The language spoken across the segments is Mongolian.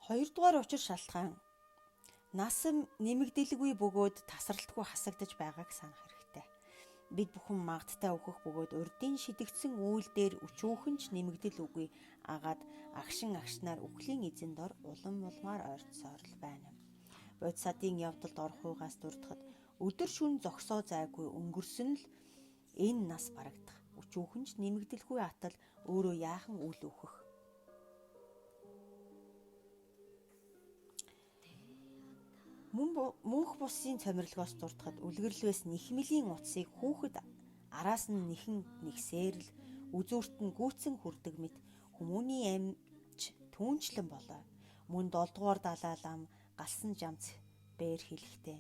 Хоёрдугаар учир шалтгаан нас нэмэгдэлгүй бөгөөд тасралтгүй хасагдаж байгааг санах хэрэгтэй. Бид бүхэн магадтай өөхөх бөгөөд урдын шидэгдсэн үйл дээр өчүүхэн ч нэмэгдэл үгүй агаад агшин агшнаар үхлийн эзэн дор улам улмаар ойртсоор л байна. Бодисадын явдалд орохуйгаас дурдахад өдөр шөнө зогсоо зайгүй өнгөрсөн л энэ нас барагдах. Өчүүхэн ч нэмэгдэлгүй атал өөрөө яахан үл өөхөх. Мөнх бусын цомирлогоос дурдахад үлгэрлвээс нэхмэлийн утсыг хүүхэд араас нь нэхэн нэгсээр л үзүүрт нь гүйцэн хүрдэг мэт хүмүүний амьч түүнчлэн болоо. Мөн 7 дугаар далай лам галсан жамц бээр хэлэхдээ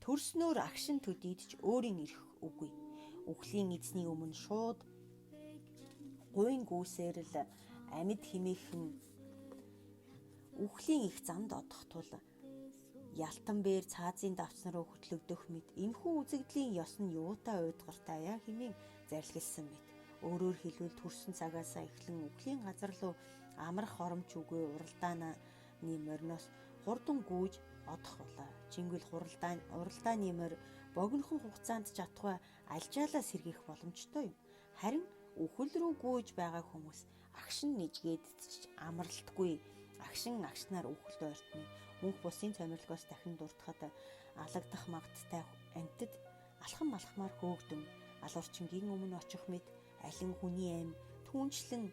төрснөөр агшин төдийд ч өөрийн ирэх үгүй. Үхлийн эзний өмнө шууд гуйн гүйсээр л амьд химээхэн үхлийн их замд одох тул ялтан бээр цаазын давцсан руу хөтлөгдөх мэт энэхүү үзэгдлийн ёс нь юутай уйдгартай яа хэмээн зарлигласан мэт. Өөрөөр хэлбэл төрсөн цагаас эхлэн үхлийн газар руу амрах оромч үгүй уралдааны мориноос хурдан гүйж одох болоо. Жингэл уралдааны морь богинохон хугацаанд чадхуй альжаалаа сэргийх боломжтой юм. Харин үхэл рүү гүйж байгаа хүмүүс агшин нэжгээд ч амралтгүй агшин агшнаар үхэлд ойртно. Мөнх бусын цомирлогоос дахин дуртахад алагдах магадтай амьтад алхам алхмаар хөөгдөм алуурчингийн өмнө очих мэт алин хүний аим түүнчлэн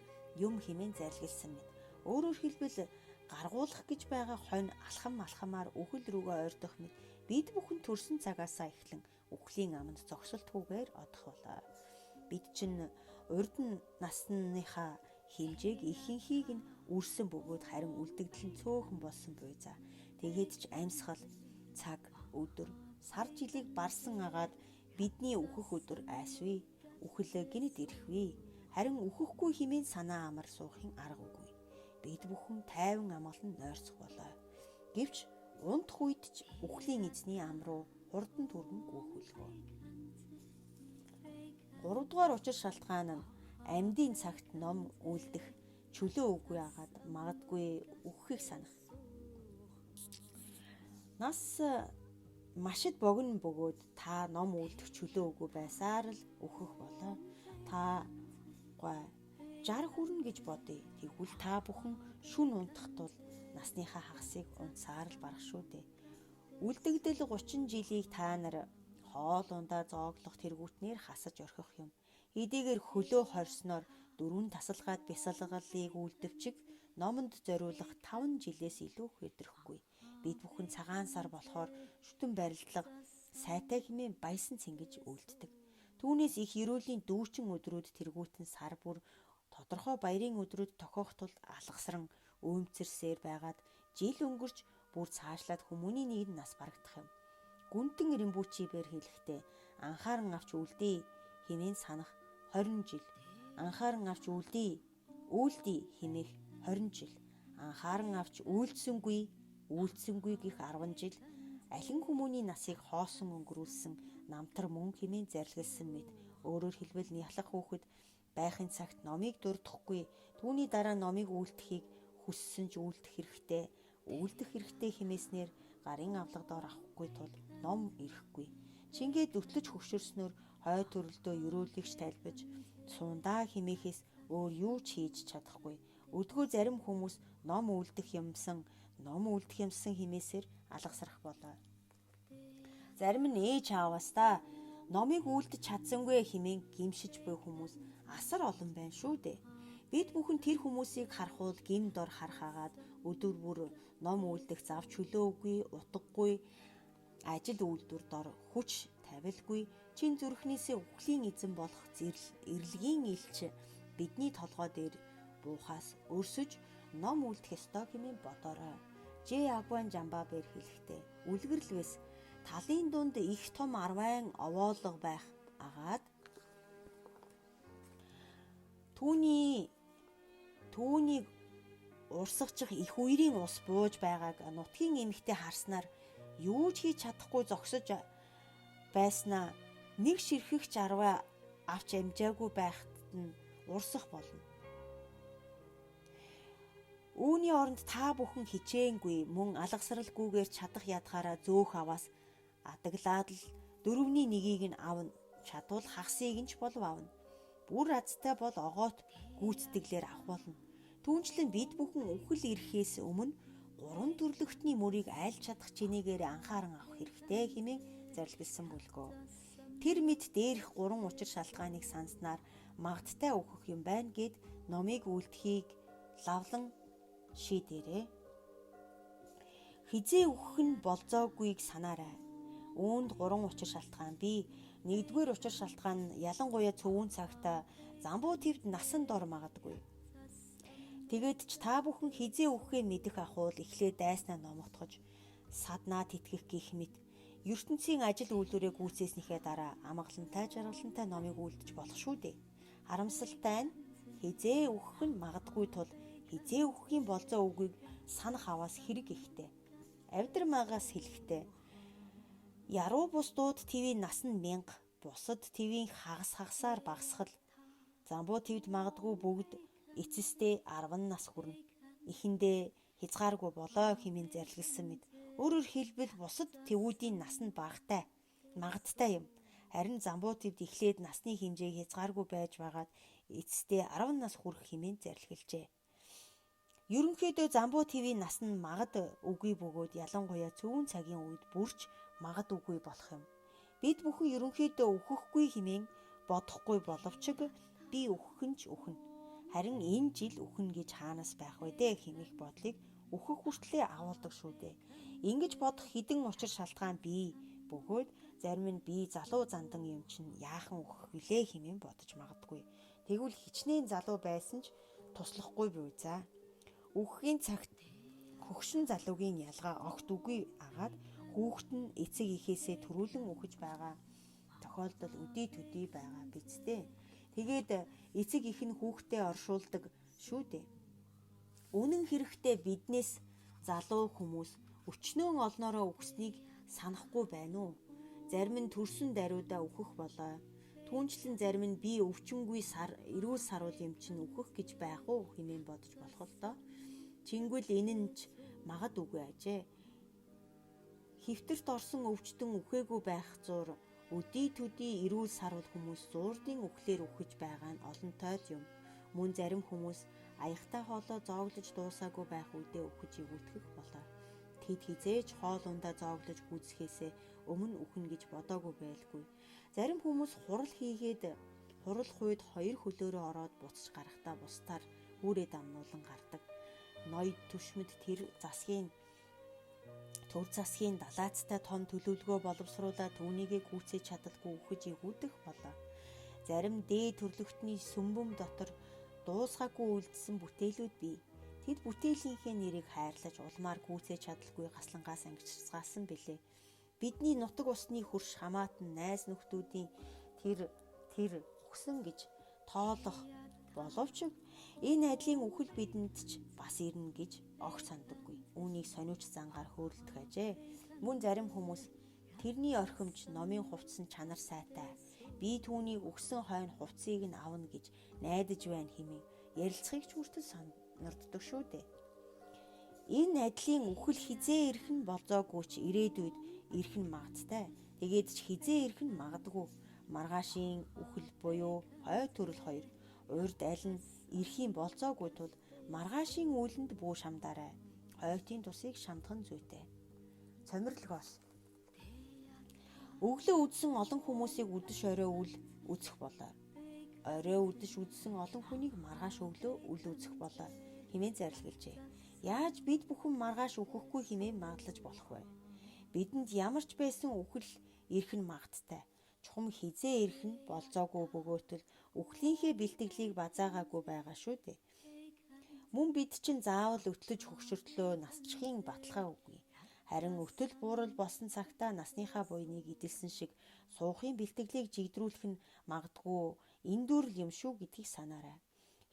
юм хэмээн зарлигласан мэт. Өөрөөр хэлбэл гаргуулах гэж байгаа хонь алхам алхамаар үхэл рүүгээ ойртох мэт бид бүхэн төрсөн цагаасаа эхлэн үхлийн аманд зогсолтгүйгээр одох болоо. Бид чинь урд насныхаа хэмжээг ихэнхийг нь үрсэн бөгөөд харин үлдэгдэл нь цөөхөн болсон буй за. Тэгээд ч амьсгал цаг өдөр сар жилийг барсан агаад бидний үхэх өдөр айсвэ. Үхэл гинэд ирэхвэ. Харин үхэхгүй хэмээн санаа амар суухын арга үгүй. Бид бүхэн тайван амгалан нойрцох болоо. Гэвч унтх үед ч үхлийн эзний ам руу хурдан түргэн гүйхүүлгөө. 3 дугаар учир шалтгаан нь амьдын цагт ном үлдэх чөлөө үгүй агаад магадгүй үхэхийг санах. Нас машид богино бөгөөд та ном үлдэх чөлөө үгүй байсаар л үхэх болоо. Та 60 хүрнэ гэж бодъё. Тэгвэл та бүхэн шүн унтах тул насныхаа хагасыг унтсаар л барах шүү дээ. Үлдэгдэл 30 жилийг та нар хоол ундаа зооглох тэргүүтнээр хасаж орхих юм. Эдийгээр хөлөө хорсноор 4 тасалгаад бясалгалыг үлдэвчиг номонд зориулах 5 жилээс илүү хэдрэхгүй. Бид бүхэн цагаан сар болохоор шүтэн барилдлага сайтай хэмээн баясан цэнгэж үлддэг. Түүнээс их ерөөлийн дүүчин өдрүүд тэргүүтэн сар бүр тодорхой баярын өдрүүд тохиох тул алгасран өөмцөрсээр байгаад жил өнгөрч бүр цаашлаад хүмүүний нийгэм нас барагдах юм. Гүнтэн Римбучибээр хэлэхдээ анхааран авч үлдээ хэмээн санах 20 жил. Анхааран авч үлдээ хэмээх 20 жил. Анхааран авч үйлдсэнгүй гэх 10 жил. Алин хүмүүний насыг хоосон өнгөрүүлсэн намтар мөн хэмээн зарлигласан мэт. Өөрөөр хэлбэл няхлах хүүхэд байхын цагт номыг дурдахгүй, түүний дараа номыг үлдэхийг хүссэн ч үлдэх хэрэгтэй хэмээснээр гарын авлага доор авахгүй тул ном ирэхгүй. Чингээд өтлөж хөгшөрснөөр хой төрөлдөө ерөөлөгч тайлбаж сундаа хэмээхээс өөр юу ч хийж чадахгүй. Өдгөө зарим хүмүүс ном үлдэх юмсан хэмээсээр алгасрах болоо. Зарим нь ээж ааваастаа номыг үлдэж чадсангүй хэмээн гимшиж буй хүмүүс асар олон байна шүү дээ. Бид бүхэн тэр хүмүүсийг харахуул гин дор харахаагаад өдөр бүр ном үлдэх зав чөлөөгүй, утгагүй, ажил үйлдвэр дор хүч тавилгүй, чин зүрхнээсээ үхлийн эзэн болох эрлэгийн илч бидний толгой дээр буухаас өрсөж ном үлдэх ёстой хэмээн бодоорой. Ж Агван Жамбабээр хэлэхдээ үлгэрлвээс талын дунд их том арвайн овоолго байх агаад түүнийг урсгачих их үерийн ус бууж байгааг нутгийн эмэгтэй харснаар юу ч хийж чадахгүй зогсож байснаа нэг ширхэгч арваа авч амжаагүй байхад нь урсах болно. Үүний оронд та бүхэн хичээнгүй мөн алгасралгүйгээр чадах ядгаараа зөөх аваас адаглаад л 4/1-ийг нь авна. Чадвал хагасыг нь ч болов авна. Бүр азтай бол огоот гүйцэтгэлээр авах болно. Түүнчлэн бид бүхэн үхэл ирэхээс өмнө 3 төрлөختний мөрийг айлж чадах чинээгээр анхааран авах хэрэгтэй хэмээн зарлигласан бүлгөө. Тэр мэд дээрх 3 учир шалтгааныг санснаар магадтай үхэх юм байна гэд номыг үлдэхийг лавлан шийдээрэй. Хизээ үхэх нь болзоогүйг санаарай. Үүнд 3 учир шалтгаан бий. Нэгдүгээр учир шалтгаан нь ялангуяа цөвүүн цагт замбуу твд насан дор магадгүй. Тэгээд ч та бүхэн хизээ үхэхээ мэдэх ахуул эхлээд дайснаа номогдохож саднаа тэтгэх гих мэт ертөнцийн ажил үйлдвэрээ гүйцээснийхээ дараа амгалантай жаргалантай номыг үлдэж болох шүү дээ. Харамсалтай нь хизээ үхэх нь магадгүй тул хизээ үхэхийн болзоо үгийг санах аваас хэрэг ихтэй. Авдрмаагаас хэлэхдээ яруу бусдууд твийн нас нь 1000, бусад твийн хагасаар багасхал замбуу твд магадгүй бүгд эцэстээ 10 нас хүрнэ. Эхэндээ хязгааргүй болоо хэмээн зарлигласан мэд. Өөрөөр хэлбэл бусад твүүдийн нас нь багатай, магадтай юм. Харин замбуу твд эхлээд насны хэмжээ хязгааргүй байж байгаад эцэстээ 10 нас хүрэх хэмээн зарлиглжээ. Ерөнхийдөө замбуу твийн нас нь магад үгүй бөгөөд ялангуяа цөвөн цагийн үед бүрч магад үгүй болох юм. Бид бүхэн ерөнхийдөө үхэхгүй хэмээн бодохгүй боловч би үхэх нь ч үхнэ. Харин энэ жил үхнэ гэж хаанаас байх вэ дээ хэмээх бодлыг үхэх хүртлээр агуулдаг шүү дээ. Ингэж бодох хідэн учир шалтгаан бий бөгөөд зарим нь би залуу зандан юм чинь яахан үхэх вүлээ хэмээн бодож магадгүй. Тэгвэл хичнээн залуу байсан ч туслахгүй буй за. Үхэхийн цагт хөгшин залуугийн ялгаа огт үгүй агаад хүүхэд нь эцэг ихээсээ төрүүлэн үхэж байгаа тохиолдол өдий төдий байгаа биз дээ. Тэгээд эцэг их нь хүүхдээ оршуулдаг шүү дээ. Үнэн хэрэгтээ биднээс залуу хүмүүс өчнөөн олноороо үхснийг санахгүй байна уу? Зарим нь төрсөн даруйдаа үхэх болоо. Түүнчлэн зарим нь би өвчнгүй эрүүл саруул юм чинь үхэх гэж байх уу хэмээн бодож болох л доо. Чингвэл энэ нь ч магад үгүй ажээ. Хэвтэрт орсон өвчтөн үхээгүй байх зур өдий төдий эрүүл саруул хүмүүс зуурдын үхлээр үхэж байгаа нь олон тойд юм. Мөн зарим хүмүүс аягтай хоолоо зооглож дуусаагүй байх үедээ үхэж ивүүтгэх болоо. Тэд хизээж хоол ундаа зооглож гүйцэхээсээ өмнө үхнэ гэж бодоогүй байлгүй. Зарим хүмүүс хурал хийгээд хурал хүйд 2 хөлөөрөө ороод буцаж гарахдаа бусдаар үүрээ дамнуулан гардаг. Ноёд түшмэд төр засгийн далаацтай том төлөвлөгөө боловсруулаад түүнийгээ гүйцээж чадалгүй үхэж ивүүдэх болоо. Зарим дээд төрлөختний сүмбэм дотор дуусгаагүй үлдсэн бүтээлүүд бий. Тэд бүтээлийнхээ нэрийг хайрлаж улмаар гүйцээж чадалгүй гаслангаас ангичсгаасан билээ. Бидний нутаг усны хөрш хамаатан найз нөхдүүдийн тэр үхсэн гэж тоолох боловч энэ айдлын үхэл бидэнд ч бас ирнэ гэж огт сандаггүй. Үүнийг сониуч зангаар хөөрөлдөх ажээ. Мөн зарим хүмүүс тэрний орхимч номын хувцсан чанар сайтай. Би түүнийг өгсөн хойно хувцсыг нь авна гэж найдаж байна хэмээн ярилцахыг ч хүртэл сонирддог шүү дээ. Энэ айдлын үхэл хизээ ирэх нь болзоогүй ч ирээдүйд ирэх нь магадтай. Тэгээд ч хизээ ирэх нь магадгүй. Маргаашийн үхэл буюу хой төрөл 2 урд аль нь ирэхийн болзоогүй тул маргаашийн үүлэнд бүү шамдаарай. Хойтын тусыг шамдах нь зүйтэй. Цомирлогоос. Өглөө үдсэн олон хүмүүсийг үдэш орой үл үзэх болоо. Орой үдэш үдсэн олон хүнийг маргааш өглөө үл үзэх болоо хэмээн зарлиглжээ. Яаж бид бүхэн маргааш үхэхгүй хэмээн магадлаж болох вэ? Бидэнд ямар ч байсан үхэл ирэх нь магадтай. Чухам хизээ ирэх нь болзоогүй бөгөөтөл үхлийнхээ бэлтгэлийг базаагаагүй байгаа шүү дээ. Мөн бид чинь заавал өтлөж хөгшөртлөө насчихын баталгаа үгүй. Харин өтөл буурал болсон цагтаа насныхаа буйныг эдэлсэн шиг суухын бэлтгэлийг жигдрүүлэх нь магадгүй эндүрл юм шүү гэдгийг санаарай.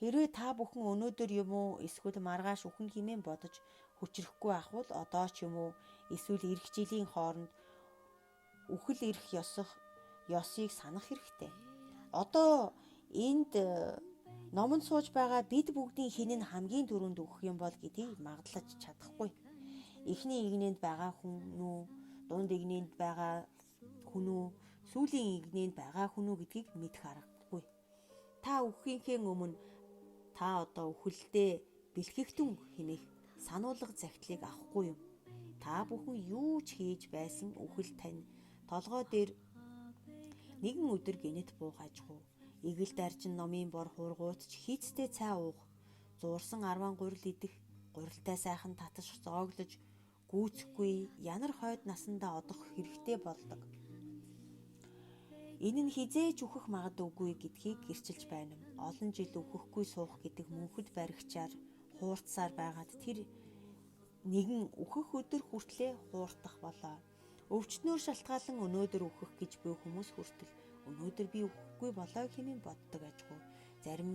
Хэрвээ та бүхэн өнөөдөр юм уу эсвэл маргааш үхэн хэмээн бодож хүчрэхгүй ахвал одоо ч юм уу эсвэл эх жилийн хооронд үхэл ирэх ёсыг санах хэрэгтэй. Одоо энд Номонд сууж байгаа бид бүгдийн хэн нь хамгийн түрүүнд өгөх юм бол гэдгийг магадлаж чадахгүй. Эхний игнэнд байгаа хүн үү, дунд игнэнд байгаа хүн үү, сүүлийн игнэнд байгаа хүн үү гэдгийг мэдэх аргагүй. Та өгөхийнхээ өмнө та одоо үхэлдээ бэлтгэгдэн хэмээх сануулга захидлыг авахгүй юм. Та бүхэн юу ч хийж байсан үхэл тань толгой дээр нэгэн өдөр гинэт буугажгүй. Игэл даржин номын бор хуургуутч хийцтэй цай уух, зуурсан 10 гурил идэх, гурилтай сайхан татаж зооглож, гүйцэхгүй янар хойд насандаа одох хэрэгтэй болдог. Энэ нь хизээж үхэх магадгүй гэдгийг гэрчилж байна. Олон жил үхэхгүй суух гэдэг мөнхөд баригчаар хуурцсаар байгаад тэр нэгэн үхэх өдөр хүртлээр хуурдах болоо. Өвчтнөр шалтгаалan өнөөдөр үхэх гэж буй хүмүүс хүртэл өнөөдөр би үхэхгүй болоо хэмээн боддог ажгүй. Зарим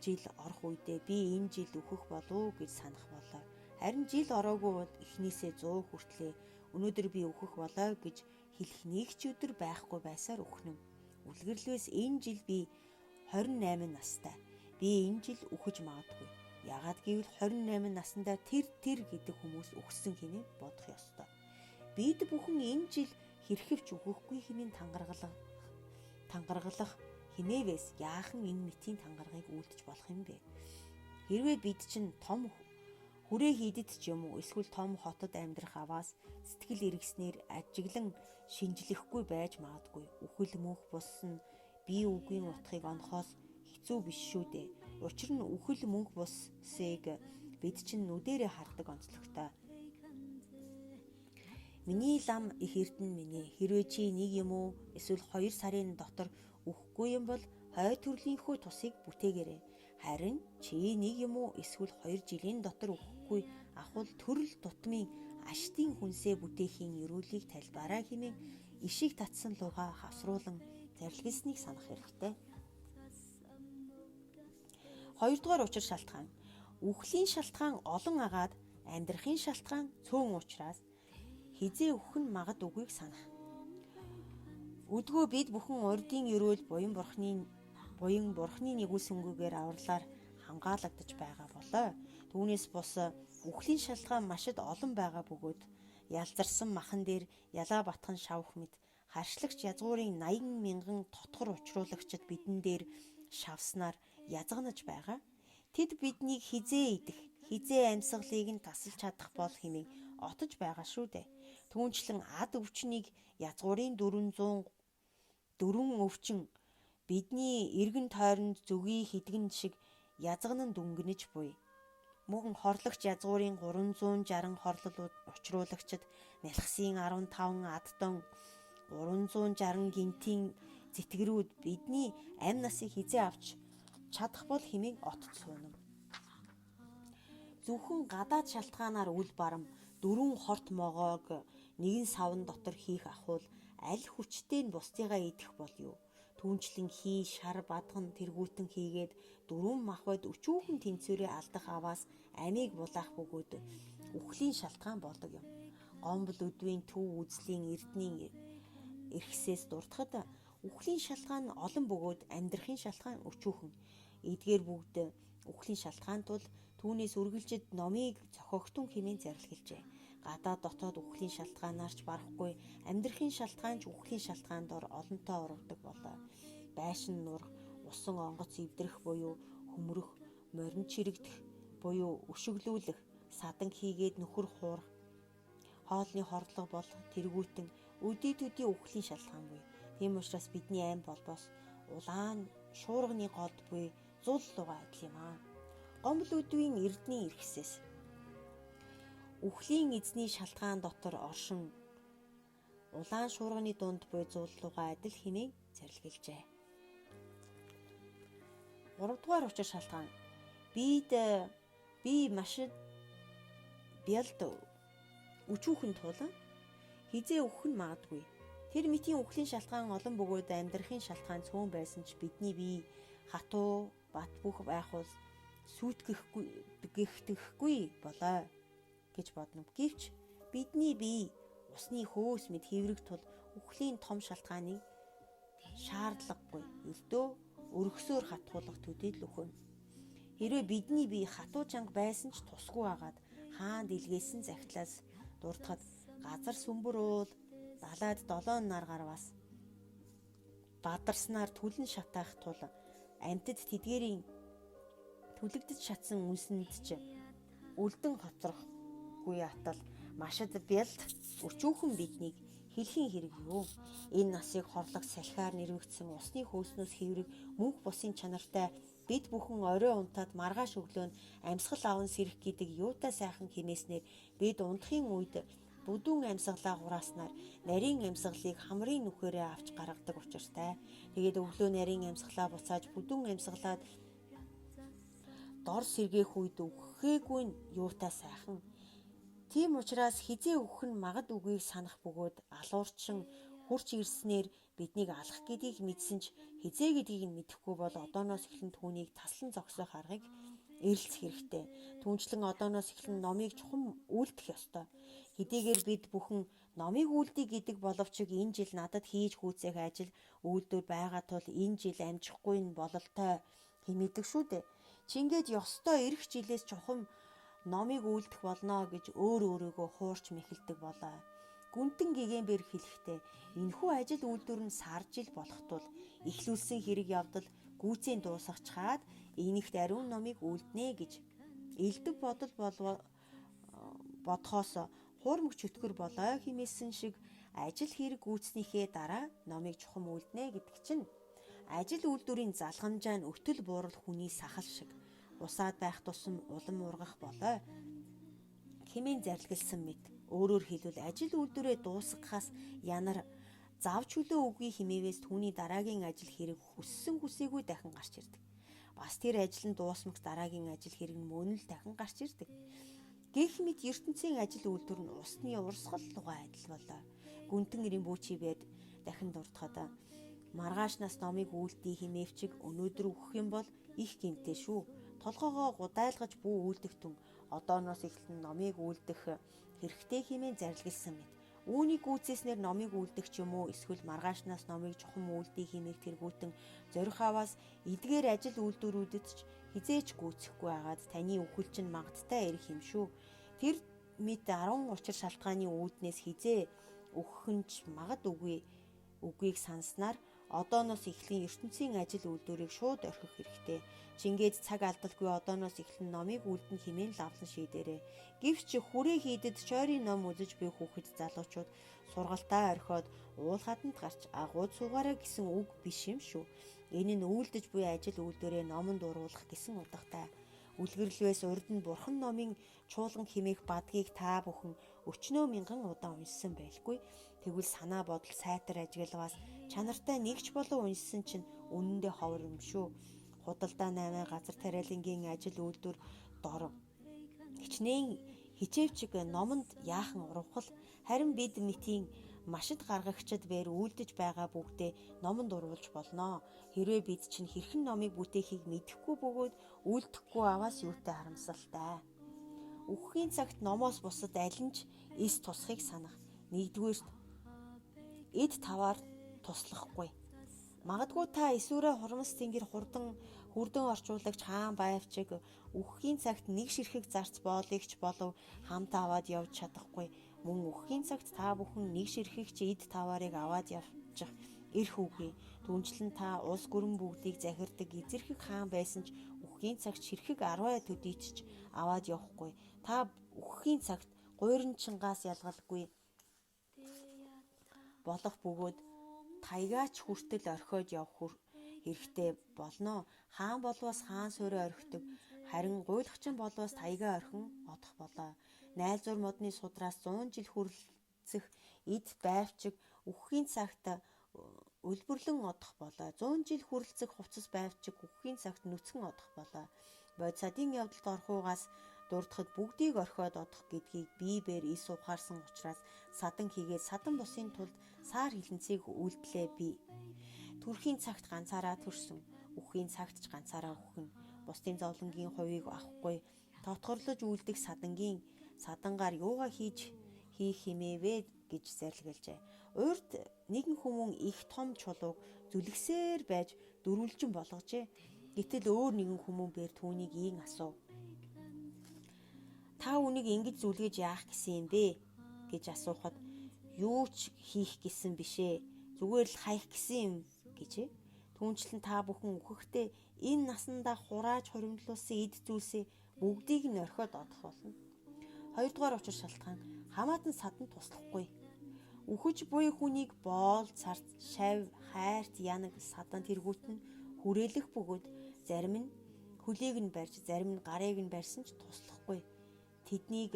жил орох үедээ би энэ жил үхэх болов гэж санах болоо. Харин жил ороогүй бол эхнээсээ 100 хүртлээр өнөөдөр би үхэх болоо гэж хэлэх нэг ч өдөр байхгүй байсаар үхнэ. Үлгэрлээс энэ жил би 28 настай. Би энэ жил үхэж магадгүй. Яагаад гэвэл 28 наснда тэр гэдэг хүмүүс үхсэн хэмээн бодох ёстой. Бид бүхэн энэ жил хэрхэвч үхэхгүй хэмээн тангаргалах хинээвээс яахан энэ мэтийн тангаргыг үлдэж болох юм бэ? Хэрвээ бид чинь том хүрээ хийдэд ч юм уу эсвэл том хотод амьдрах аваас сэтгэл эргэснээр ажиглан шинжлэхгүй байж магадгүй. Үхэл мөнх болсон бие үгийн утгыг онохоос хэцүү биш шүү дээ. Учир нь үхэл мөнх буссыг бид чинь нүдэрээ хардаг онцлогтой. Миний лам их эрдэнэ минь ээ, хэрвээ чи нэг юм уу эсвэл 2 сарын дотор үхэхгүй юм бол хой төрлийнхөө тусыг бүтээгээрэй. Харин чи нэг юм уу эсвэл 2 жилийн дотор үхэхгүй ахвал төрөл тутмын аштын хүнсээ бүтээхийн эрүүлгийг тайлбараа хэмээн ишиг татсан луга хавсруулан зарилгэлснийг санах хэрэгтэй. Хоёрдугаар учир шалтгаан. Үхлийн шалтгаан олон агаад амьдрахын шалтгаан цөөн учраас хизээ үхэх нь магадгүйг санах. Өдгөө бид бүхэн урдын эрүүл буян бурхны нэгүүлсэнгүүгээр авралаар хамгаалагдаж байгаа болоо. Түүнээс бус үхлийн шалтгаан машид олон байгаа бөгөөд ялзарсан махан дээр ялаа батхан шавах мэт харшлагч язгуурын 80 мянган тотгор учруулагчид бидэн дээр шавснаар язганаж байгаа. Тэд биднийг хизээ идэх, хизээ амьсгалыг нь тасалж чадах бол хэмээн отож байгаа шүү дээ. Түүнчлэн ад өвчнийг язгуурын 4 өвчин бидний эргэн тойронд зүгий хідгэн шиг язганан дүнгэнэж буй. Мөн хорлогч язгуурын 360 хорлол учруулагчид нялхсын 15 аддон 360 гинтийн зэтгэрүүд бидний амь насыг хизээ авч чадах бол хэмээн отц суунам. Зөвхөн гадаад шалтгаанаар үл барам 4 хорт могоог нэгэн савн дотор хийх ахвал аль хүчтэй нь бусдыгаа идэх бол юу? Түүнчлэн хий, шар, бадган тэргүүтэн хийгээд 4 махбод өчүүхэн тэнцвэрээ алдах аваас амийг булаах бөгөөд үхлийн шалтгаан болдог юм. Гомбол өдвийн төв үзлийн эрдний эрхсээс дуртахад үхлийн шалтгаан олон бөгөөд амьдрахын шалтгаан өчүүхэн. Эдгээр бүгд үхлийн шалтгаан тул түүнээс үргэлжид номыг зохиогтун хэмээн зарлиглжээ. Гадаад дотоод үхлийн шалтгаанаарч барахгүй амьдрахын шалтгаанч үхлийн шалтгаанд олонтоо ордог болоо. Байшин нурах, усан онгоц эвдрэх буюу хөмрөх, морин чирэгдэх буюу өшөглүүлэх, садан хийгээд нөхөр хуурах, хоолны хордлого бол тэргүүтэн өдий төдий үхлийн шалтгаан буй. Тийм учраас бидний айн болбоос улаан шуурганы голд буй зул луга адил юм аа. Гомбол өдвийн эрдний эрхсээс үхлийн эзний шалтгаан дотор оршин улаан шуурганы дунд буй зул луга адил хэмээн зарлиглжээ. 3 дугаар учир шалтгаан. Би машид бялд өчүүхэн тулан хизээ үхэх нь магадгүй. Тэр мэтийн үхлийн шалтгаан олон бөгөөд амьдрахын шалтгаан цөөн байсан ч бидний бие хатуу бат бөх байх бол сүйтгэхгүй болоо гэж бодно. Гэвч бидний бие усны хөөс мэд хэврэх тул үхлийн том шалтгааныг шаардлагагүй. Ердөө өргөсөөр хатгуулах төдийл өхөн. Хэрвээ бидний бие хатуу чанга байсан ч тусгүй агаад хаанд илгээсэн захидлаас дуртахад газар сүмбэр уул далайд 7 нар гарвас бадарснаар түлэн шатаах тул амьтад тэдгээрийн түлэгдэж шатсан үнсэнд ч үлдэн хоцрохгүй атал машид бялд өчүүхэн биднийг хэлхийн хэрэг юу? Энэ насыг хорлох салхиар нэрвэгдсэн усны хөөснөөс хэврэг мөнх бусын чанартай бид бүхэн орой унтаад маргааш өглөө амьсгал аван сэрэх гэдэг юутай сайхан хэмээснээр бид унтахын үед бүдүүн амьсгалаа хурааснаар нарийн амьсгалыг хамрын нүхээрээ авч гаргадаг учиртай. Тэгээд өглөө нарийн амьсгалаа буцааж бүдүүн амьсгалаад дор сэргээх үед өгөхгүй нь юутай сайхан. Тийм учраас хизээ өгөх нь магад үгийг санах бөгөөд алуурчин хурч ирснээр биднийг алах гэдгийг мэдсэн ч хизээ гэдгийг нь мэдэхгүй бол одооноос эхлэн түүнийг таслан зогсоох аргыг эрэлцэх хэрэгтэй. Түүнчлэн одооноос эхлэн номыг чухам үйлдэх ёстой. Хэдийгээр бид бүхэн номыг үйлдэх гэдэг боловч энэ жил надад хийж гүйцэх ажил үйлдвэр байгаа тул энэ жил амжихгүй нь бололтой хэмээдэг шүү дээ. Чи ингээд ёстой эх жилээс чухам номыг үйлдэх болно гэж өөрийгөө хуурч мэхэлдэг болоо. Гүнтэн гэгээмбэр хэлэхдээ энэхүү ажил үйлдвэр нь сар жил болох тул эхлүүлсэн хэрэг явдал гүйцэн дуусгачаад энийхт ариун номыг үйлднэ гэж элдэг бодхоос хуурмаг чөтгөр болоо хэмээсэн шиг ажил хэрэг гүйцснийхээ дараа номыг чухам үйлднэ гэдэг чинь ажил үйлдвэрийн залгамжаа нь өтөл буурал хүний сахал шиг усаад байх тусам улам ургах болоо хэмээн зарлигласан мэт. Өөрөөр хэлбэл ажил үйлдвэрээ дуусгахаас янар завч хөлөө үгүй хэмээвээс түүний дараагийн ажил хэрэг хүссэн хүсээгүй дахин гарч ирдэг. Бас тэр ажил нь дуусмагц дараагийн ажил хэрэг нь мөн л дахин гарч ирдэг. Гэх мэт ертөнцийн ажил үйлдвэр нь усны урсгал тугай адил болоо. Гүнтэн ирийн бүүчибэд дахин дуртахад маргааш нас номыг үйлдэх хэмэвчиг өнөөдөр өгөх юм бол их гэмтэй шүү. Толгоогоо гудайлгаж бүү үйлдэхтэн одооноос эхлэн номыг үйлдэх хэрэгтэй хэмээн зарлигласан мэт. Үүнийг гүйцээснээр номыг үйлдэх ч юм уу эсвэл маргаашнаас номыг чухам үйлдэх хэмээх тэргүүтэн зорих аваас эдгээр ажил үйлдвэрүүдэд ч хизээч гүйцэхгүй агаад таны үхэл чинь магадтай ирэх юм шүү. Тэр мэд 10 учир шалтгааны үүднээс хизээ өгөх нь ч магад үгийг санснаар одооноос эхлэн ертөнцийн ажил үйлдвэрийг шууд орхих хэрэгтэй. Чингээд цаг алдалгүй одооноос эхлэн номыг үйлдэн хэмээн лавлан шийдээрэй. Гэвч хүрээ хийдэд чойрын ном үзэж буй хүүхэд залуучууд сургалтаа орхиод уул хатанд гарч агууд суугаарай гэсэн үг биш юм шүү. Энэ нь үйлдэж буй ажил үйлдвэрээ номонд уруулах гэсэн утгатай. Үлгэрлвээс урд нь бурхан номын чуулган хэмээх бадгийг та бүхэн өчнөө мянган удаа уншсан байлгүй. Тэгвэл санаа бодол сайтар ажиглаваас чанартай нэгч болон уншсан чинь үнэндээ ховор юм шүү. Худалдаа 8 газар тариалангийн ажил үйлдвэр дор хичнээн хичээвчиг номонд яахан урвахал харин бид мэтийн машид гаргагчид бээр үйлдэж байгаа бүгдээ номонд уруулж болно. Хэрвээ бид чинь хэрхэн номыг бүтээхийг мэдэхгүй бөгөөд үйлдэхгүй аваас юутай харамсалтай. Үхэхийн цагт номоос бусад аль нь ч эс тусахыг санах. Нэгдүгээрт эд таваар туслахгүй. Магадгүй та эсвэрэ хурмас тэнгэр хүрдэн орчуулагч хаан байвчиг үхэхийн цагт нэг ширхэг зарц боолыгч болов хамт аваад явж чадахгүй. Мөн үхэхийн цагт та бүхэн нэг ширхэгч эд таваарыг аваад явчих эрх үгүй. Түүнчлэн та улс гүрэн бүгдийг захирдаг эзэрхэг хаан байсан ч үхэхийн цагт ширхэг 10 төдийч аваад явахгүй. Та үхэхийн цагт гуйрынчингаас ялгалгүй болох бөгөөд таягаач хүртэл орхиод явах хэрэгтэй болно. Хаан болвоос хаан суурь орхидог, харин гуйлагчин болвоос таягаа орхин одох болоо. Найлзуур модны судраас 100 жил хүрэлцэх эд байвчиг үхэхийн цагт өлбөрлөн одох болоо. 100 жил хүрэлцэх хувцас байвчиг үхэхийн цагт нүцгэн одох болоо. Бодисадын явдалд орхуугаас дурдахад бүгдийг орхиод одох гэдгийг биебээр ис ухаарсан учраас садан хийгээд садан бусын тулд саар хилэнцгийг үйлдэлээ бий. Төрхийн цагт ганцаараа төрсөн, үхэхийн цагт ч ганцаараа үхэн. Бусдын зовлонгийн хувийг авахгүй тотгорлож үйлдэх садангаар юугаа хийх хэмээвэ гэж зарлиглжээ. Урд нэгэн хүмүүн их том чулууг зүлгсээр байж дөрвөлжин болгожээ. Гэтэл өөр нэгэн хүмүүн бээр түүнийг ийн асуув. Та үнийг ингэж зүлгэж яах гэсэн юм бэ гэж асуухад юу ч хийх гэсэн бишээ. Зүгээр л хаях гэсэн юм гэжээ. Түүнчлэн та бүхэн үхэхдээ энэ насандаа хурааж хоримтлуулсан эд зүйлсээ бүгдийг нь орхиод одох болно. Хоёрдугаар учир шалтгаан хамаатан садан туслахгүй. Үхэж буй хүнийг боол, царц, шав, хайрт, янаг, садан тэргүүтэн хүрээлэх бөгөөд зарим нь хөлийг нь барьж, зарим нь гарыг нь барьсан ч туслахгүй. Тэднийг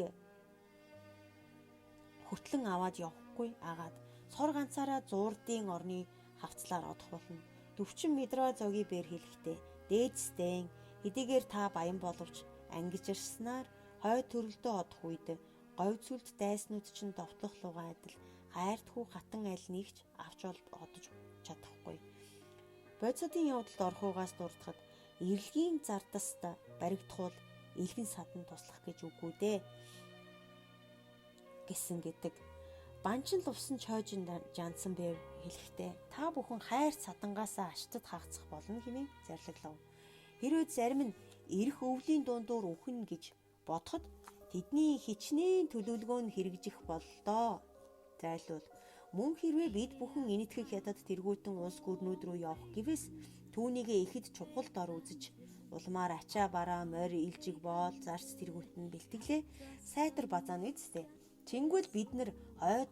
хүртлэн аваад явахгүй агаад сор ганцаараа зуурдын орны хавцлаар одох болно. Дөвчин медра зогийн бээр хэлэхдээ дээдсдэн хэдийгээр та баян боловч ангижирснаар хойд төрөлдөө одох үед говь цүлд дайснууд чинь довтлох лугаа адил хайртхүү хатан аль нэгч авч одож чадахгүй. Бодисодын явдалд орхуугаас дурдахад эрэлгийн зардаст баригдахул илгэн садан туслах гэж үгүй дээ гэсэн гэдэг. Банчин лувсан чойжин жансан бээр хэлэхдээ та бүхэн хайр садангаасаа аштад хаагцах болно хэмээн зарлаглав. Хэрвээ зарим нь эрх өвлийн дундуур үхэн гэж бодоход тэдний хичнээн төлөвлөгөө нь хэрэгжих боллоо. Зайлуул мөн хэрвээ бид бүхэн энэтхэг хятад тэргүүтэн улс гүрнүүд рүү явах гэвээс түүнийгээ ихэд чухал дор үзэж улмаар ачаа бараа морь илжиг боол зарц тэргүүтэн бэлтгэлээ сайтар базаана үсттэй. Тэнгүүл бид нар хойд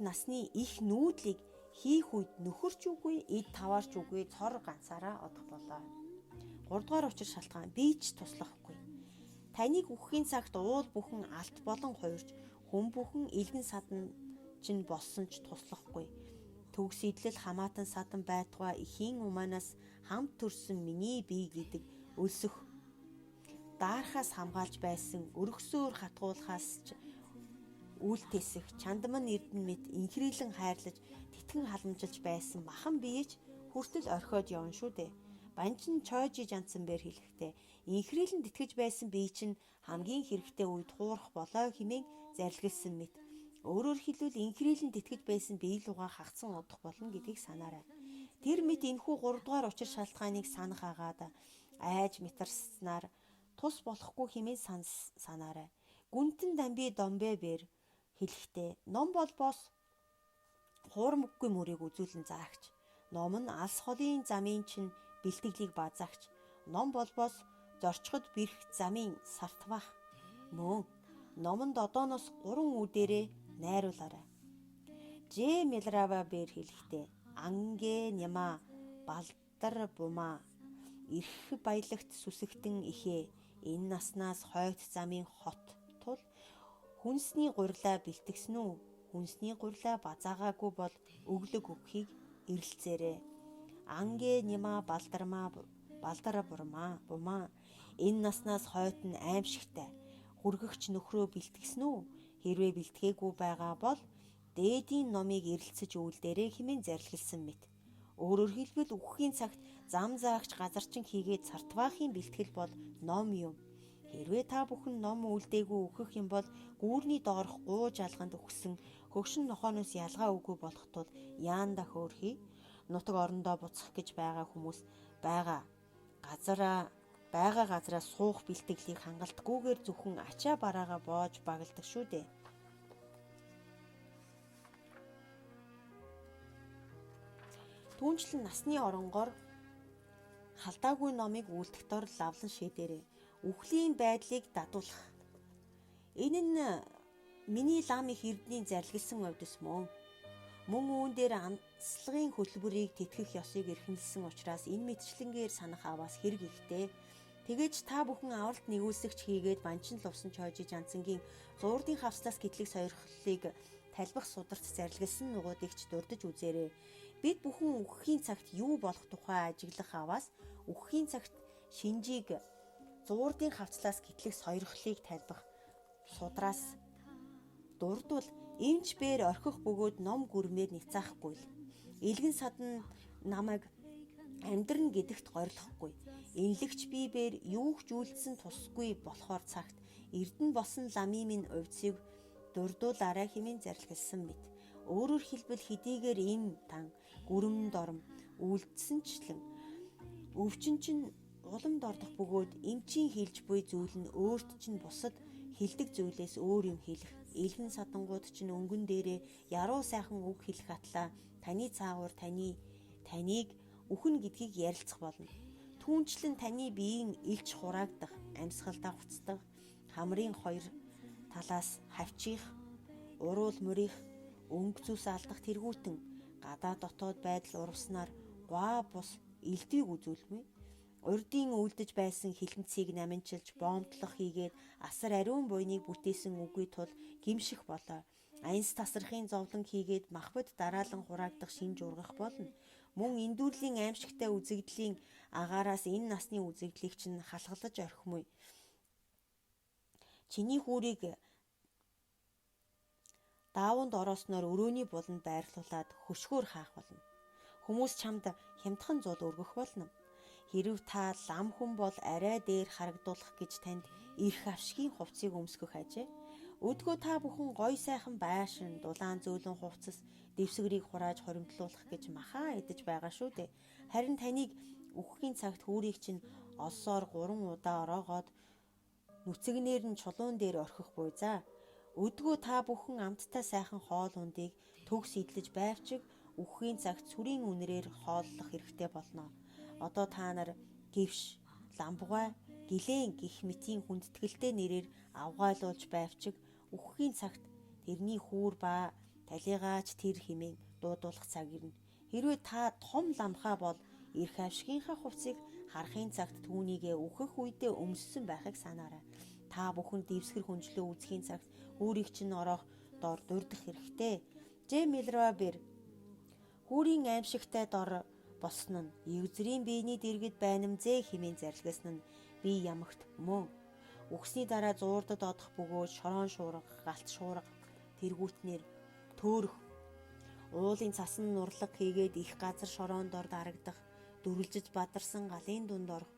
насны их нүүдлийг хийх үед нөхөрч үгүй, эд таваарч үгүй, цор ганцаараа одох болоо. 3 дугаар учир шалтгаан би ч туслахгүй. Таныг үхэхийн цагт уул бүхэн алт болон хуурж, хүн бүхэн илгэн садан чинь болсон ч туслахгүй. Төгс идэл хамаатан садан байтугай эхийн умаанаас хамт төрсөн миний бие гэдэг өлсөх даархаас хамгаалж байсан өргөсөөр хатгуулахаас ч үйлтээсэх чандман эрдэн мэд инхрийлэн хайрлаж тэтгэн халамжилж байсан махан биеч хүртэл орхиод явна шүү дээ. Банчин чойжи жанцсан бээр хэлэхдээ инхрийлэн тэтгэж байсан бие чинь хамгийн хэрэгтэй үед хуурах болоо хэмээн зарлигласан мэт. Өөрөөр хэлбэл инхрийлэн тэтгэж байсан бие лугаа хагцсан удах болно гэдгийг санаарай. Тэр мэт энэхүү 3 дугаар учир шалтгааныг санах агаад айж мэтарснаар тус болохгүй хэмээн санаарай. Гүнтэн дамби домбэ бээр хэлэхдээ ном болбоос хуурмаггүй мөрийг үзүүлэн заагч. Ном нь алс холын замын чинь бэлтгэлийг базаагч. Ном болбоос зорчход бэрх замын сартвах. Мөн номонд одооноос 3 үдээрээ найруулаарай. Ж мэлрава бээр хэлэхдээ ангэ няма балдар бума эрх баялагт сүсэгтэн ихээ энэ наснаас хойт замын хот тул хүнсний гурилаа бэлтгэсэн үү? Хүнсний гурилаа базаагаагүй бол өглөг өгөхийг эрэлцээрээ. Ангэ нима балдара бума энэ наснаас хойт нь аимшигтай хүргэгч нөхрөө бэлтгэсэн үү? Хэрвээ бэлтгээгүй байгаа бол дээдийн номыг эрэлцэж үйлдээрээ хэмээн зарлигласан мэт. Өөрөөр хэлбэл үхэхийн цагт зам заагч газарчин хийгээд сартваахын бэлтгэл бол ном юм. Хэрвээ та бүхэн ном үлдээгүй үхэх юм бол гүүрний доорх гууж алганд өгсөн хөгшин нохооноос ялгаа үгүй болох тул яанда хөөрхий нутаг орондоо буцах гэж байгаа хүмүүс байгаа газараа суух бэлтгэлийг хангалтгүйгээр зөвхөн ачаа бараагаа боож багладаг шүү дээ. Түүнчлэн насны оронгоор халдаагүй номыг үлдэхтөр лавлан шийдээрэй. Үхлийн байдлыг дадуулах. Энэ нь миний лам их эрдний зарлигласан овдос мөн. Мөн үүн дээр амтлагын хөтөлбөрийг тэтгэх ёсыг эрхэмлсэн учраас энэ мэтчлэнгээр санах аваас хэрэг ихтэй. Тэгээж та бүхэн авралт нэгүүлсэгч хийгээд банчин лувсан чойжи жанцангийн зуурдын хавцлаас гэтлэг сойрхлыг талбах сударт зарлигласан нугуудыг ч дурдж үзээрэй. Бид бүхэн үхэхийн цагт юу болох тухай ажиглах аваас үхэхийн цагт шинжийг зуурдын хавцлаас гэтлэг сойрхлыг талбах судраас дурдвал эмч бээр орхих бөгөөд ном гүрмээр ницаахгүй л илгэн садан намайг амьдран гэдэгт горилохгүй. Инлэгч би бээр юу ч үйлдсэн тусгүй болохоор цагт эрдэн болсон ламын минь увцыг дурдуулаарай хэмээн зарлигласан мэт. Өөрөөр хэлбэл хэдийгээр энэ тан гүрэм дорм үлдсэнчлэн өвчин чинь уламд ордох бөгөөд эмчийн хэлж буй зүйл нь өөрт чинь бусад хэлдэг зүйлээс өөр юм хэлэх. Илхэн садангууд чинь өнгөн дээрээ яруу сайхан үг хэлэх атлаа таны цаагуур таныг үхэн гэдгийг ярилцах болно. Түүнчлэн таны биеийн илч хураагдах, амьсгалдаа хуцдаг, хамрын хоёр талаас хавчих, уруул мөрих, өнгө зүс алдах тэргүүтэн гадаа дотоод байдал урвснаар гуа бус элдвийг үзүүлмэ. Урдын үлдэж байсан хилэнцгийг наминчилж боомтлох хийгээд асар ариун буйныг бүтээсэн үгүй тул гимших болоо. Аянс тасрахын зовлон хийгээд махбод дараалан хураагдах шинж ургах болно. Мөн эндүрлийн аимшигтай үзэгдлийн агаараас энэ насны үзэгдлийг чинь халахлаж орхимгүй. Чиний хүүрийг даавууд ороосноор өрөөний буланд байрлуулад хөшгөөр хаах болно. Хүмүүс чамд хямдхан зул өргөх болно. Хэрв та лам хүн бол арай дээр харагдуулах гэж танд эрх авшигын хувцсыг өмсгөх ажээ. Өдгөө та бүхэн гой сайхан байшин, дулаан зөөлөн хувцас, дэвсгэрийг хурааж хоримтлуулах гэж махаа идэж байгаа шүү дээ. Харин таныг үхэхийн цагт хүүрийг чинь олсоор 3 удаа ороогоод нүцгнээр нь чулуун дээр орхих буй за. Өдгөө та бүхэн амттай сайхан хоол ундыг төгс идлэж байвчиг үхэхийн цагт сүрийн үнрээр хооллох хэрэгтэй болно. Одоо та нар гівш, ламбугай, гэлэн гих мэтийн хүндэтгэлтэй нэрээр авгаайлуулж байвчиг үхэхийн цагт тэрний хүүр ба талигаач тэр хэмээн дуудуулах цаг ирнэ. Хэрвээ та том ламхаа бол эрх авшигынхаа хувцсыг харахын цагт түүнийгээ үхэх үедээ өмссөн байхыг санаарай. Та бүхэн дэвсгэр хүнжлөө үзэхийн цагт хүүрийг чинь ороох дор дурдах хэрэгтэй. Ж. Милроа Бэр хүүрийн аимшигтай дор босон нь эгзрийн биений дэргэд байнамзээ хэмээн зарлигсан нь би ямагт мөн. Үхсний дараа зуурдад одох бөгөөд шороон шуурга, галт шуурга тэргүүтнэр төөрөх. Уулын цасан нурлаг хийгээд их газар шороон дор дарагдах, дүрлжиж бадарсан галын дунд орох,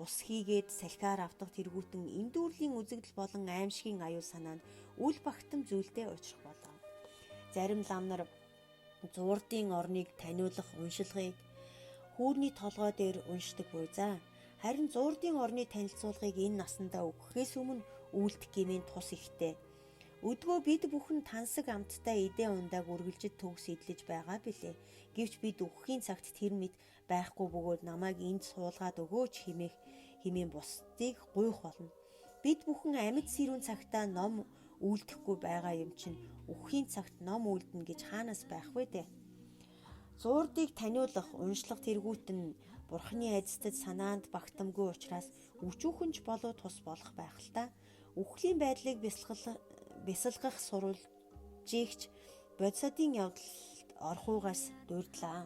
ус хийгээд салхиар автах тэргүүтэн эндүрлийн үзэгдэл болон аимшигын аюул санаанд үл багтам зүйлдээ учрах болов. Зарим лам нар зуурдын орныг таниулах уншилгыг хүүрний толгой дээр уншдаг буй за. Харин зуурдын орны танилцуулгыг энэ насандаа өгөхөөс өмнө үйлдэх гэмээр тус ихтэй. Өдгөө бид бүхэн тансаг амттай эдээ ундааг үргэлжид төгс идлэж байгаа билээ. Гэвч бид үхэхийн цагт тэр мэд байхгүй бөгөөд намайг энд суулгаад өгөөч хэмээн бусдыг гуйх болно. Бид бүхэн амьд сэрүүн цагтаа ном үйлдэхгүй байгаа юм чинь үхэхийн цагт ном үйлдэнэ гэж хаанаас байх вэ дээ? Зуурдыг таниулах, уншлах тэргүүтэн Бурхны айдастад санаанд багтамгүй учраас өчүүхэнч болоо тус болох байх л та. Үхлийн байдлыг бясалгах сурвалжигч бодисодын явдалд орхуугаас дурдлаа.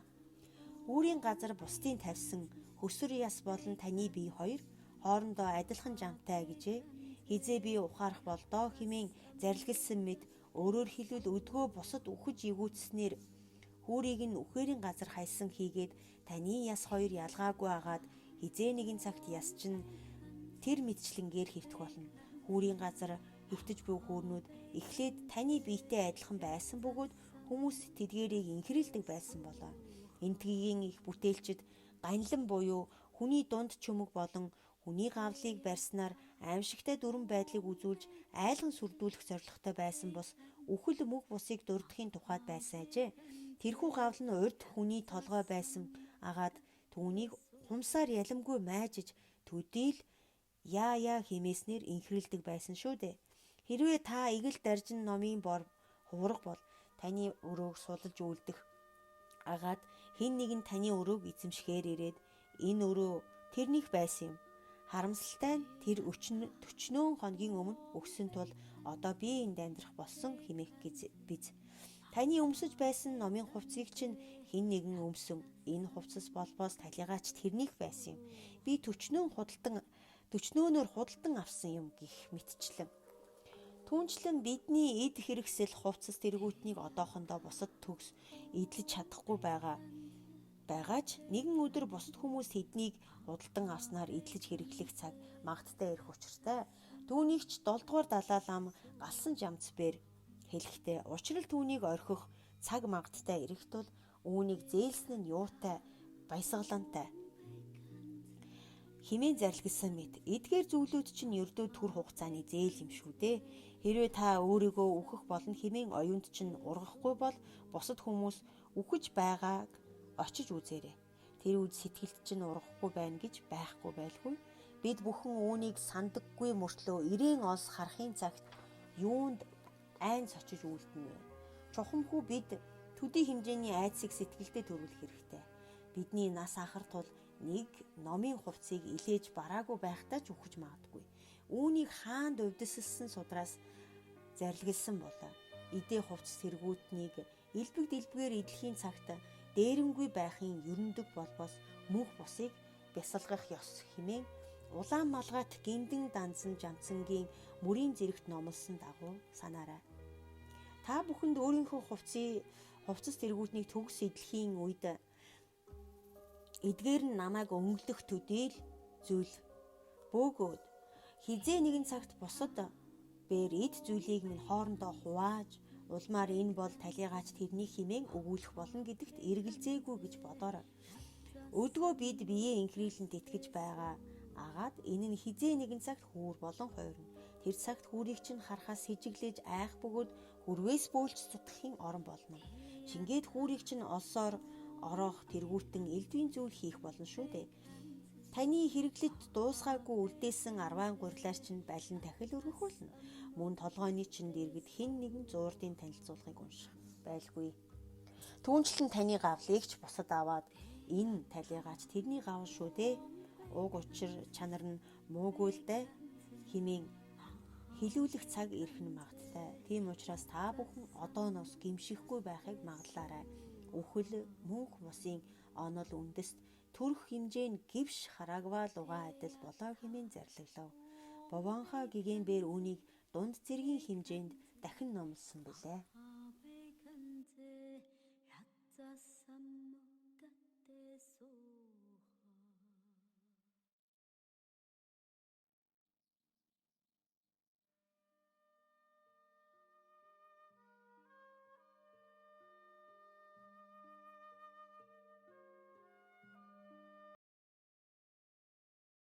Үүрийн газар бусдын тавьсан хөсөр яс болон таны бие хоёр хоорондоо адилхан жамтай гэжээ. Хизээ би ухаарах болдоо хэмээн зарлигласан мэд өөрөөр хэлбэл өдгөө бусад үхэж ивүүцснээр хүүрийг нь үхээрийн газар хайсан хийгээд таны яс хоёр ялгаагүй агаад хизээ нэгэн цагт яс чинь тэр мэдчлэнгээр хэвтэх болно. Хүүрийн газар хэвтэж буй хүүрнүүд эхлээд таны биетэй адилхан байсан бөгөөд хүмүүс тэдгээрийг инхрэлдэг байсан болоо. Энтгийн их бүтээлчид ганлан буюу хүний дунд чүмэг болон хүний гавлыг барьснаар аимшигтай дүрэн байдлыг үзүүлж айлган сүрдүүлэх зорилготой байсан бос үхэл мөг бусыг дурдахын тухайд байсан ажээ. Тэрхүү гавл нь урд хүний толгой байсан агаад түүнийг хумсаар ялимгүй майжиж төдийл яа хэмээснээр инхрэлдэг байсан шүү дээ. Хэрвээ та игэл даржин номын бор хувраг бол таны өрөөг сулж үлдэх агаад хэн нэгэн таны өрөөг эзэмшгээр ирээд энэ өрөө тэрнийх байсан юм. Харамсалтай нь тэр 40 хоногийн өмнө өгсөн тул одоо би энд амьдрах болсон хэмээх биз. Таны өмсөж байсан номын хувцсыг чинь хэн нэгэн өмсөн. Энэ хувцас болбоос талигаач тэрнийх байсан юм. Би 40-өөр худалдан авсан юм гэх мэтчлэн. Түүнчлэн бидний эд хэрэгсэл хувцас тэргүүтнийг одоохондоо бусад төгс эдлэж чадахгүй байгаач нэгэн өдөр бусад хүмүүс тэднийг худалдан авснаар эдлэж хэрэглэх цаг магадтай ирэх учиртай. Түүнийгч 7 дугаар далай лам галсан жамц бэр хэлэхдээ учрал түүнийг орхих цаг магадтай ирэх тул үүнийг зээлсэн нь юутай, баясгалантай химэн зарлигсан мэт эдгээр зүйлүүд чинь ердөө түр хугацааны зээл юм шүү дээ. Хэрвээ та өөрийгөө үхэх болон химэн оюунд чинь ургахгүй бол бусад хүмүүс үхэж байгааг очиж үзээрэй. Тэр үед сэтгэлд чинь ургахгүй байна гэж байхгүй байлгүй. Бид бүхэн үүнийг сандаггүй мөртлөө ирээн олс харахын цагт юунд айн сочиж үлдэнэ вэ? Чухамхүү бид төдий хэмжээний айдсыг сэтгэлдээ төрүүлэх хэрэгтэй. Бидний нас ахар тул нэг номын хувцсыг илээж бараагүй байхдаа ч үхэж магадгүй. Үүнийг хаанд увдсэлсэн судраас зарлигсан болоо. Идээ хувцс тэргүүтнийг элбэг дэлбгээр идэхийн цагт дээрэнгүй байхын ерөндөг болбоос мөнх бусыг бясалгах ёс хэмээн улаан малгайт гиндэн дансан жамцангийн мөрийн зэрэгт номлосон дагуу санаарай. Та бүхэнд өөрийнхөө хувцас тэргүүтнийг төгс идэхийн үед эдгээр нь намайг өнгөлөх төдийл зүйл бөөгөөд хизээ нэгэн цагт бусад бээр эд зүйлийг минь хоорондоо хувааж улмаар энэ бол талигаач тэрний химэн өгүүлэх болно гэдэгт эргэлзээгүй гэж бодоорой. Өдгөө бид биеэ инхрийлэнт итгэж байгаа агаад энэ нь хизээ нэгэн цагт хүүр болон хойрно. Тэр цагт хүүрийг чинь харахаас сэжиглэж айх бөгөөд хүрвээс бөөлж цутгахын орон болно. Шингээд хүүрийг чинь олсоор ороох тэргүүтэн элдвийн зүйл хийх болно шүү дээ. Таны хэрэглэж дуусгаагүй үлдээсэн арваан гурилаар чинь балин дахил өргөх болно. Мөн толгойн чинь дэргэд хэн нэгэн зуурдын танилцуулгыг унших байлгүй. Түүнчлэн таны гавлыг ч бусад аваад энэ талигаач тэрний гавл шүү дээ. Уг учир чанар нь муугуйлтай химэн хилүүлэх цаг ирэх нь магадтай. Тийм учраас та бүхэн одооноос гимшихгүй байхыг магадлаарай. Үхэл мөнх бусын онол үндэст төрөх хэмжээ нь гівш хараагваа лугаа адил болоо хэмээн зарлаглав. Бовонхоо гигэнбэр үүнийг дунд зэргийн хэмжээнд дахин номлосон билээ.